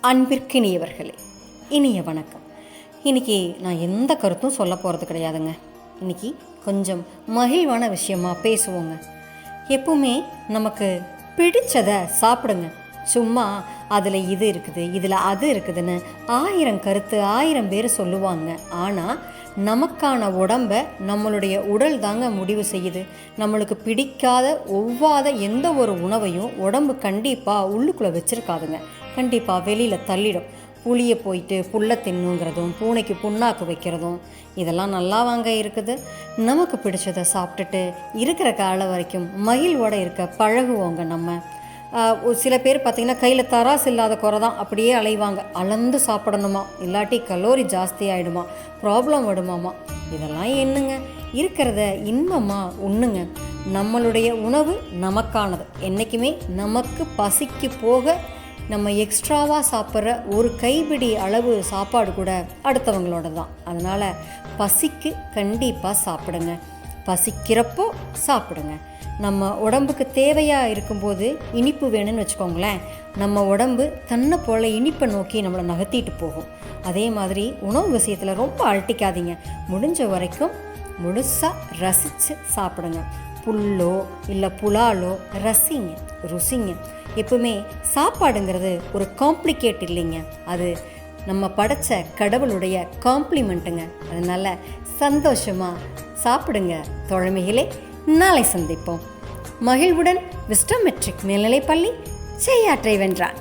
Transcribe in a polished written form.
அன்பிற்கினியவர்களே, இனிய வணக்கம். இன்றைக்கி நான் எந்த கருத்தும் சொல்ல போகிறது கிடையாதுங்க. இன்றைக்கி கொஞ்சம் மகிழ்வான விஷயமா பேசுவோங்க. எப்பவுமே நமக்கு பிடிச்சதை சாப்பிடுங்க. சும்மா அதில் இது இருக்குது, இதில் அது இருக்குதுன்னு 1000 கருத்து 1000 பேர் சொல்லுவாங்க. ஆனால் நமக்கான உடம்பை நம்மளுடைய உடல் தாங்க முடிவு செய்யுது. நம்மளுக்கு பிடிக்காத ஒவ்வாத எந்த ஒரு உணவையும் உடம்பு கண்டிப்பாக உள்ளுக்குள்ளே வச்சுருக்காதுங்க. கண்டிப்பாக வெளியில் தள்ளிடும். புளியை போயிட்டு புல்லை தின்னுங்கிறதும் பூனைக்கு புண்ணாக்கு வைக்கிறதும் இதெல்லாம் நல்லா வாங்க இருக்குது. நமக்கு பிடிச்சதை சாப்பிட்டுட்டு இருக்கிற காலம் வரைக்கும் மகிழ்வோடு இருக்க பழகுவோங்க. நம்ம சில பேர் பார்த்திங்கன்னா கையில் தராசு இல்லாத குறை தான் அப்படியே அலைவாங்க. அளந்து சாப்பிடணுமா, இல்லாட்டி கலோரி ஜாஸ்தி ஆகிடுமா, ப்ராப்ளம் வருமாமா. இதெல்லாம் என்னங்க, இருக்கிறத இன்பமாக உண்ணுங்க. நம்மளுடைய உணவு நமக்கானது. என்றைக்குமே நமக்கு பசிக்கு போக நம்ம எக்ஸ்ட்ராவாக சாப்பிட்ற ஒரு கைப்பிடி அளவு சாப்பாடு கூட அடுத்தவங்களோட தான். அதனால் பசிக்கு கண்டிப்பாக சாப்பிடுங்க. பசிக்கிறப்போ சாப்பிடுங்க. நம்ம உடம்புக்கு தேவையாக இருக்கும்போது இனிப்பு வேணும்னு வச்சுக்கோங்களேன், நம்ம உடம்பு தன்னை போல் இனிப்பை நோக்கி நம்மளை நகர்த்திட்டு போகும். அதே மாதிரி உணவு விஷயத்தில் ரொம்ப அழட்டிக்காதீங்க. முடிஞ்ச வரைக்கும் முழுசாக ரசித்து சாப்பிடுங்க. புல்லோ இல்லை புலாலோ ரசிங்க, ருசிங்க. எப்பவுமே சாப்பாடுங்கிறது ஒரு காம்ப்ளிகேட் இல்லைங்க, அது நம்ம படைச்ச கடவுளுடைய காம்ப்ளிமெண்ட்டுங்க. அதனால் சந்தோஷமாக சாப்பிடுங்க தோழமைகளே. நாளை சந்திப்போம். மகிழ்வுடன் விஸ்டம் மெட்ரிக் மேல்நிலைப்பள்ளி செய்யாற்றை வென்றான்.